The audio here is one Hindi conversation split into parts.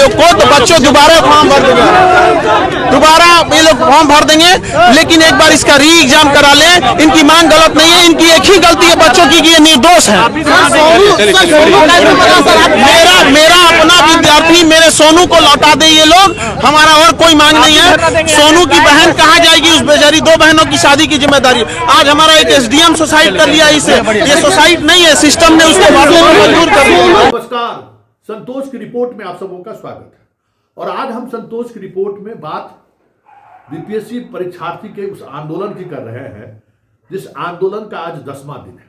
आयोग को, तो बच्चों दोबारा फॉर्म भर देंगे, दोबारा ये लोग फॉर्म भर देंगे। लेकिन एक बार इसका री एग्जाम करा लें। इनकी मांग गलत नहीं है, इनकी एक ही गलती है बच्चों की कि ये निर्दोष है। मेरा अपना विद्यार्थी मेरे सोनू को लौटा दे ये लोग, हमारा और कोई मांग नहीं है। सोनू की बहन कहाँ जाएगी? उस बेचारी दो बहनों की शादी की जिम्मेदारी आज हमारा एक एसडीएम सुसाइड कर लिया। इसे ये सुसाइड नहीं है, सिस्टम ने उसको मंजूर कर दिया। नमस्कार, संतोष की रिपोर्ट में आप सबों का स्वागत है। और आज हम संतोष की रिपोर्ट में बात बीपीएससी परीक्षार्थी के उस आंदोलन की कर रहे हैं जिस आंदोलन का आज 10वां दिन है।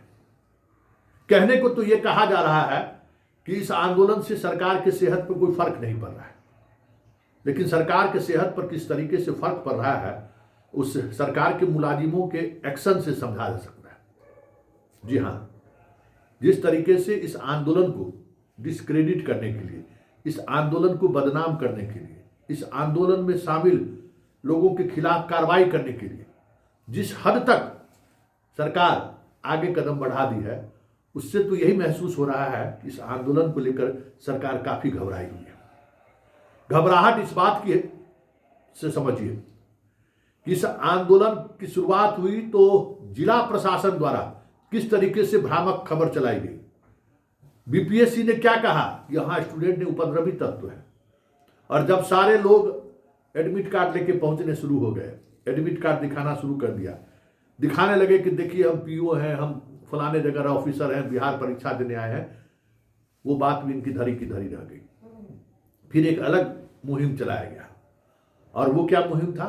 कहने को तो यह कहा जा रहा है कि इस आंदोलन से सरकार के सेहत पर कोई फर्क नहीं पड़ रहा है, लेकिन सरकार के सेहत पर किस तरीके से फर्क पड़ रहा है उस सरकार के मुलाजिमों के एक्शन से समझा जा सकता है। जी हां, जिस तरीके से इस आंदोलन को डिस्क्रेडिट करने के लिए, इस आंदोलन को बदनाम करने के लिए, इस आंदोलन में शामिल लोगों के खिलाफ कार्रवाई करने के लिए जिस हद तक सरकार आगे कदम बढ़ा दी है, उससे तो यही महसूस हो रहा है कि इस आंदोलन को लेकर सरकार काफी घबराई हुई है। घबराहट इस बात की से समझिए कि इस आंदोलन की शुरुआत हुई तो जिला प्रशासन द्वारा किस तरीके से भ्रामक खबर चलाई गई। बीपीएससी ने क्या कहा, यहां स्टूडेंट ने उपद्रवी तत्व है। और जब सारे लोग एडमिट कार्ड लेके पहुंचने शुरू हो गए, एडमिट कार्ड दिखाना शुरू कर दिया, दिखाने लगे कि देखिए हम पीओ हैं, हम फलाने जगह ऑफिसर हैं, बिहार परीक्षा देने आए हैं, वो बात भी इनकी धरी की धरी रह गई। फिर एक अलग मुहिम चलाया गया। और वो क्या मुहिम था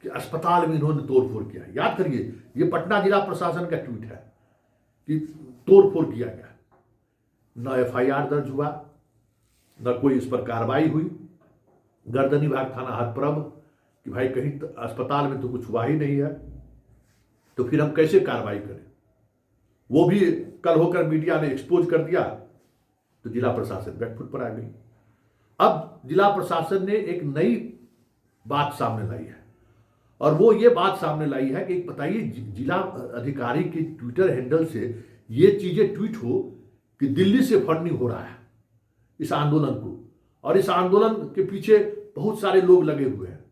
कि अस्पताल में इन्होंने तोड़फोड़ किया। याद करिए, ये पटना जिला प्रशासन का ट्वीट है कि तोड़फोड़ किया गया। न एफआईआर दर्ज हुआ, न कोई इस पर कार्रवाई हुई। गर्दनी बाग थाना हथप्रभ कि भाई कहीं अस्पताल में तो कुछ हुआ ही नहीं है, तो फिर हम कैसे कार्रवाई करें। वो भी कल होकर मीडिया ने एक्सपोज कर दिया, तो जिला प्रशासन बैकफुट पर आ गई। अब जिला प्रशासन ने एक नई बात सामने लाई है, और वो ये बात सामने लाई है कि बताइए जिला अधिकारी के ट्विटर हैंडल से ये चीजें ट्वीट हो कि दिल्ली से फंडिंग हो रहा है इस आंदोलन को, और इस आंदोलन के पीछे बहुत सारे लोग लगे हुए हैं।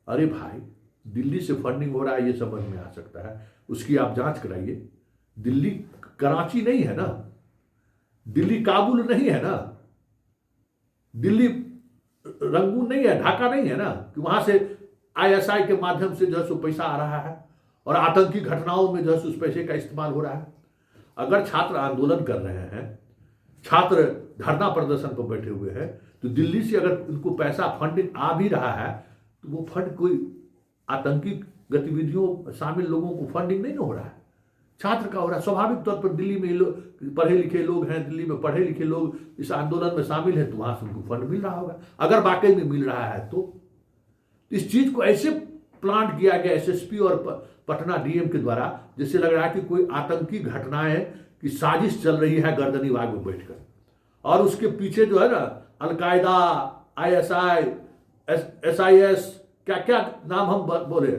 अरे भाई, दिल्ली से फंडिंग हो रहा है ये समझ में आ सकता है, उसकी आप जांच कराइए। दिल्ली कराची नहीं है ना, दिल्ली काबुल नहीं है ना, दिल्ली रंगून नहीं है, ढाका नहीं है ना, कि वहां से आईएसआई के माध्यम से जो है सो पैसा आ रहा है और आतंकी घटनाओं में जो है उस पैसे का इस्तेमाल हो रहा है। अगर छात्र आंदोलन कर रहे हैं, छात्र धरना प्रदर्शन पर बैठे हुए हैं, तो दिल्ली से अगर उनको पैसा फंडिंग आ भी रहा है तो वो फंड कोई आतंकी गतिविधियों शामिल लोगों को फंडिंग नहीं हो रहा है, छात्र का हो रहा है। स्वाभाविक तौर पर दिल्ली में पढ़े लिखे लोग हैं, दिल्ली में पढ़े लिखे लोग इस आंदोलन में शामिल हैं, तो वहां से उनको फंड मिल रहा होगा। अगर वाकई में मिल रहा है तो इस चीज को ऐसे प्लांट किया गया एसएसपी और पटना डीएम के द्वारा, जैसे लग रहा है कि कोई आतंकी घटनाएं की साजिश चल रही है गर्दनी बाग में बैठकर, और उसके पीछे जो है ना अलकायदा, आईएसआई, एसआईएस, क्या क्या नाम हम बोले,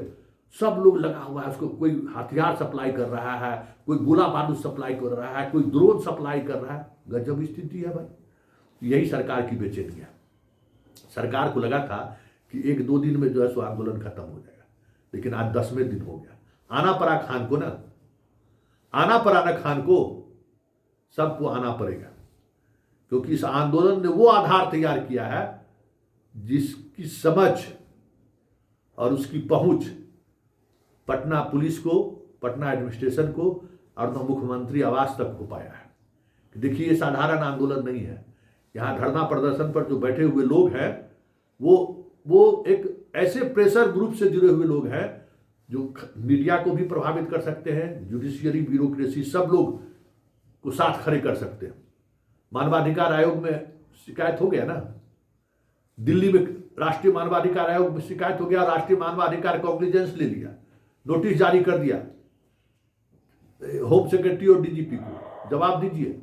सब लोग लगा हुआ है। उसको कोई हथियार सप्लाई कर रहा है, कोई गोला बारूद सप्लाई कर रहा है, कोई ड्रोन सप्लाई कर रहा है। गजब स्थिति है भाई। यही सरकार की बेचैनी है। सरकार को लगा था कि 1-2 दिन में जो है सो आंदोलन खत्म हो जाएगा, लेकिन आज 10वें दिन हो गया। आना पड़ा खान को ना, आना पड़ा ना खान को, सबको आना पड़ेगा, क्योंकि इस आंदोलन ने वो आधार तैयार किया है जिसकी समझ और उसकी पहुंच पटना पुलिस को, पटना एडमिनिस्ट्रेशन को और न मुख्यमंत्री आवास तक हो पाया है। देखिए, ये साधारण आंदोलन नहीं है। यहाँ धरना प्रदर्शन पर जो बैठे हुए लोग हैं वो एक ऐसे प्रेशर ग्रुप से जुड़े हुए लोग हैं जो मीडिया को भी प्रभावित कर सकते हैं, जुडिशियरी, ब्यूरोक्रेसी, सब लोग को साथ खड़े कर सकते हैं। मानवाधिकार आयोग में शिकायत हो गया ना, दिल्ली में राष्ट्रीय मानवाधिकार आयोग में शिकायत हो गया, राष्ट्रीय मानवाधिकार कॉग्निजेंस ले लिया, नोटिस जारी कर दिया होम सेक्रेटरी और डीजीपी को, जवाब दीजिए।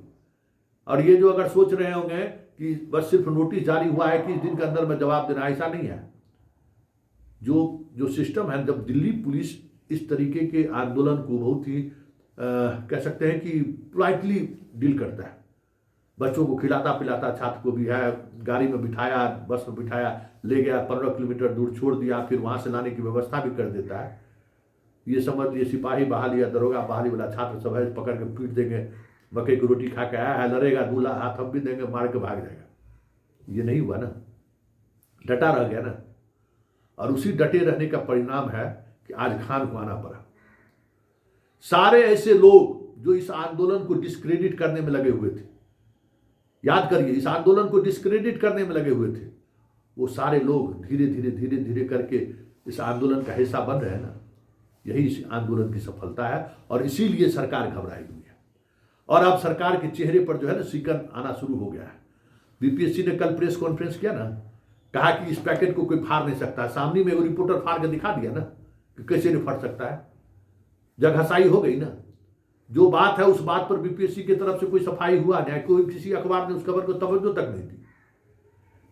और ये जो अगर सोच रहे होंगे कि बस सिर्फ नोटिस जारी हुआ है कि इस दिन के अंदर में जवाब देना, ऐसा नहीं है। जो सिस्टम है, जब दिल्ली पुलिस इस तरीके के आंदोलन को बहुत ही कह सकते हैं कि पोलाइटली डील करता है, बच्चों को खिलाता पिलाता, छात्र को भी है गाड़ी में बिठाया, बस में बिठाया, ले गया, 15 किलोमीटर दूर छोड़ दिया, फिर वहाँ से लाने की व्यवस्था भी कर देता है। ये समझ लिए सिपाही बहाली या दरोगा बहाली वाला छात्र सब है, पकड़ के पीट देंगे, मकई की रोटी खा के आया है, लड़ेगा, दूल्हा हाथ हम भी देंगे, मार के भाग जाएगा। ये नहीं हुआ ना, डटा रह गया ना। और उसी डटे रहने का परिणाम है कि आज खान को आना पड़ा। सारे ऐसे लोग जो इस आंदोलन को डिस्क्रेडिट करने में लगे हुए थे, याद करिए, इस आंदोलन को डिस्क्रेडिट करने में लगे हुए थे, वो सारे लोग धीरे धीरे धीरे धीरे करके इस आंदोलन का हिस्सा बन रहे हैं ना। यही इस आंदोलन की सफलता है और इसीलिए सरकार घबराई हुई है। और अब सरकार के चेहरे पर जो है ना सिकन आना शुरू हो गया है। बीपीएससी ने कल प्रेस कॉन्फ्रेंस किया ना, कहा कि इस पैकेट को कोई फाड़ नहीं सकता। सामने में वो रिपोर्टर फाड़ के दिखा दिया ना कि कैसे नहीं फट सकता है। जगहसाई हो गई ना। जो बात है उस बात पर बीपीएससी की तरफ से कोई सफाई हुआ नहीं, कोई किसी अखबार ने उस खबर को तवज्जो तक नहीं दी।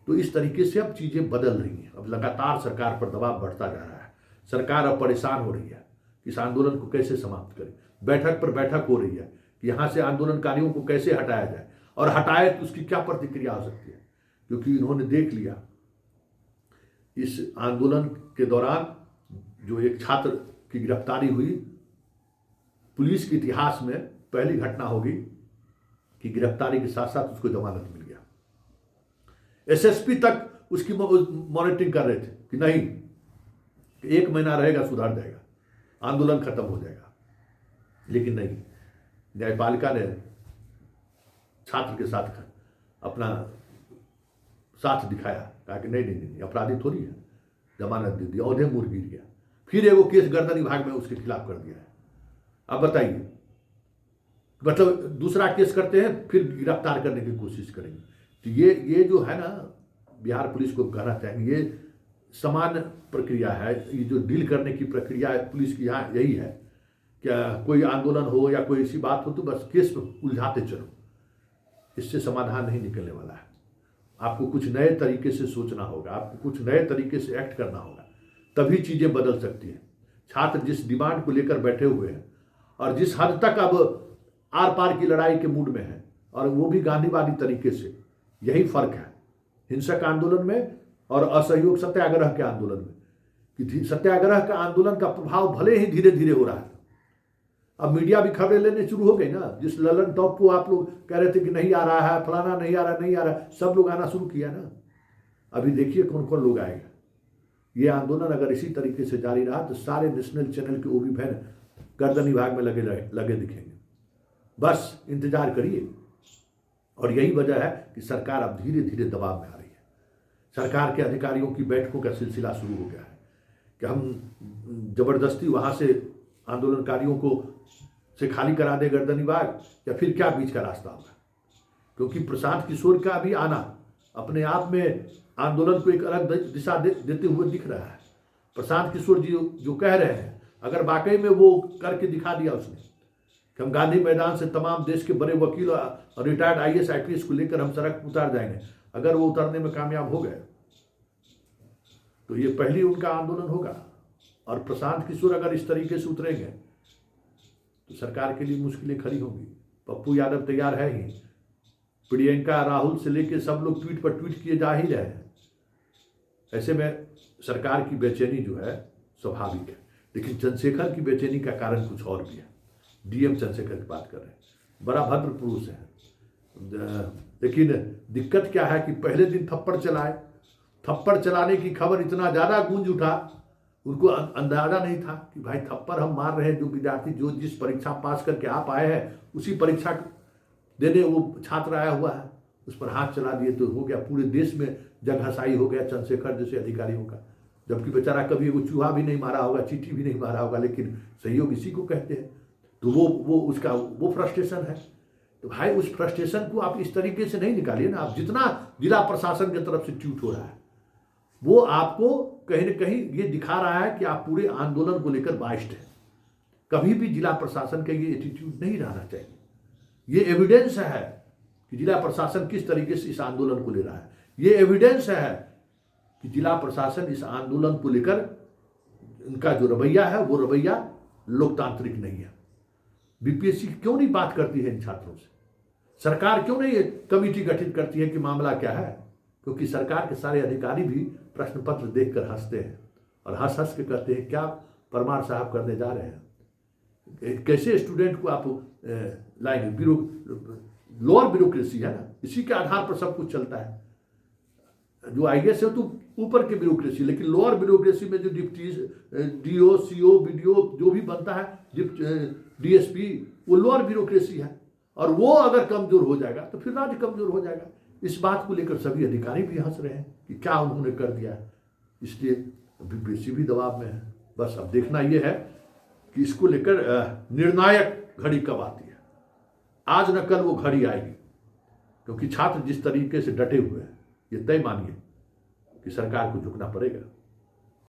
तो इस तरीके से अब चीजें बदल रही हैं। अब लगातार सरकार पर दबाव बढ़ता जा रहा है। सरकार अब परेशान हो रही है कि इस आंदोलन को कैसे समाप्त करें। बैठक पर बैठक हो रही है कि यहाँ से आंदोलनकारियों को कैसे हटाया जाए, और हटाए तो उसकी क्या प्रतिक्रिया हो सकती है। क्योंकि इन्होंने देख लिया इस आंदोलन के दौरान जो एक छात्र की गिरफ्तारी हुई, पुलिस के इतिहास में पहली घटना होगी कि गिरफ्तारी के साथ साथ उसको जमानत मिल गया। एसएसपी तक उसकी मॉनिटरिंग कर रहे थे कि नहीं, 1 महीना रहेगा, सुधर जाएगा, आंदोलन खत्म हो जाएगा। लेकिन नहीं, न्यायपालिका ने छात्र के साथ अपना साथ दिखाया, कहा कि नहीं नहीं नहीं, अपराधी थोड़ी है, जमानत दे दी, औंधे मुड़ गिर गया। फिर एगो केस गर्दन विभाग में उसके खिलाफ कर दिया है। अब बताइए, मतलब दूसरा केस करते हैं फिर गिरफ्तार करने की कोशिश करेंगे। तो ये जो है ना, बिहार पुलिस को कहना चाहेंगे, ये समान प्रक्रिया है। ये जो डील करने की प्रक्रिया है पुलिस की यहाँ यही है, क्या कोई आंदोलन हो या कोई ऐसी बात हो तो बस केस उलझाते चलो, इससे समाधान नहीं निकलने वाला है। आपको कुछ नए तरीके से सोचना होगा, आपको कुछ नए तरीके से एक्ट करना होगा, तभी चीज़ें बदल सकती हैं। छात्र जिस डिमांड को लेकर बैठे हुए हैं और जिस हद तक अब आर पार की लड़ाई के मूड में है, और वो भी गांधीवादी तरीके से, यही फर्क है हिंसक आंदोलन में और असहयोग सत्याग्रह के आंदोलन में। कि सत्याग्रह का आंदोलन का प्रभाव भले ही धीरे धीरे हो रहा है। अब मीडिया भी खबरें लेने शुरू हो गई ना। जिस ललन टॉप को आप लोग कह रहे थे कि नहीं आ रहा है, फलाना नहीं आ रहा, नहीं आ रहा, सब लोग आना शुरू किया ना। अभी देखिए कौन कौन लोग आएगा। ये आंदोलन अगर इसी तरीके से जारी रहा तो सारे नेशनल चैनल के ओबी बहन गर्दन विभाग में लगे दिखेंगे। बस इंतजार करिए। और यही वजह है कि सरकार अब धीरे धीरे दबाव में आ रही है। सरकार के अधिकारियों की बैठकों का सिलसिला शुरू हो गया है कि हम जबरदस्ती वहां से आंदोलनकारियों को से खाली करा दे गर्दन विभाग, या फिर क्या बीच का रास्ता होगा। क्योंकि प्रशांत किशोर का भी आना अपने आप में आंदोलन को एक अलग दिशा देते हुए दिख रहा है। प्रशांत किशोर जी जो कह रहे हैं, अगर वाकई में वो करके दिखा दिया उसने कि हम गांधी मैदान से तमाम देश के बड़े वकील और रिटायर्ड IAS IPS को लेकर हम सड़क उतार जाएंगे, अगर वो उतरने में कामयाब हो गए तो ये पहली उनका आंदोलन होगा। और प्रशांत किशोर अगर इस तरीके से उतरेंगे तो सरकार के लिए मुश्किलें खड़ी होंगी। पप्पू यादव तैयार है ही, प्रियंका राहुल से लेकर सब लोग ट्वीट पर ट्वीट किए जा ही रहे हैं। ऐसे में सरकार की बेचैनी जो है स्वाभाविक है। लेकिन चंद्रशेखर की बेचैनी का कारण कुछ और भी है। DM चंद्रशेखर की बात कर रहे हैं, बड़ा भद्र पुरुष है। लेकिन दिक्कत क्या है कि पहले दिन थप्पड़ चलाए, थप्पड़ चलाने की खबर इतना ज़्यादा गूंज उठा, उनको अंदाजा नहीं था कि भाई थप्पड़ हम मार रहे हैं। जो विद्यार्थी जो जिस परीक्षा पास करके आप आए हैं उसी परीक्षा देने वो छात्र आया हुआ है, उस पर हाथ चला दिए तो हो गया पूरे देश में जगहसाई हो गया चंद्रशेखर जैसे अधिकारियों का। जबकि बेचारा कभी वो चूहा भी नहीं मारा होगा, चींटी भी नहीं मारा होगा, लेकिन सहयोग इसी को कहते हैं। तो वो उसका वो फ्रस्ट्रेशन है। तो भाई उस फ्रस्ट्रेशन को आप इस तरीके से नहीं निकालिए ना। आप जितना जिला प्रशासन की तरफ से ट्वीट हो रहा है वो आपको कहीं न कहीं ये दिखा रहा है कि आप पूरे आंदोलन को लेकर बाइस्ड हैं। कभी भी जिला प्रशासन का ये एटीट्यूड नहीं रहना चाहिए। ये एविडेंस है कि जिला प्रशासन किस तरीके से इस आंदोलन को ले रहा है। ये एविडेंस है कि जिला प्रशासन इस आंदोलन को लेकर उनका जो रवैया है वो रवैया लोकतांत्रिक नहीं है। बीपीएससी क्यों नहीं बात करती है इन छात्रों से? सरकार क्यों नहीं एक कमेटी गठित करती है कि मामला क्या है? क्योंकि सरकार के सारे अधिकारी भी प्रश्न पत्र देखकर हंसते हैं और हंस हंस के कहते हैं क्या परमार साहब करने जा रहे हैं, कैसे स्टूडेंट को आप लाएंगे? लोअर ब्यूरोक्रेसी है ना, इसी के आधार पर सब कुछ चलता है। जो आईएएस है तो ऊपर की ब्यूरोक्रेसी, लेकिन लोअर ब्यूरोक्रेसी में जो डिप्टी डीओ सीओ बीडीओ जो भी बनता है, डीएसपी, वो लोअर ब्यूरोक्रेसी है। और वो अगर कमजोर हो जाएगा तो फिर राज्य कमजोर हो जाएगा। इस बात को लेकर सभी अधिकारी भी हंस रहे हैं कि क्या उन्होंने कर दिया है। इसलिए बीपीएससी भी दबाव में है। बस अब देखना यह है कि इसको लेकर निर्णायक घड़ी कब आती है। आज न कल वो घड़ी आएगी, क्योंकि छात्र जिस तरीके से डटे हुए हैं, ये तय मानिए कि सरकार को झुकना पड़ेगा।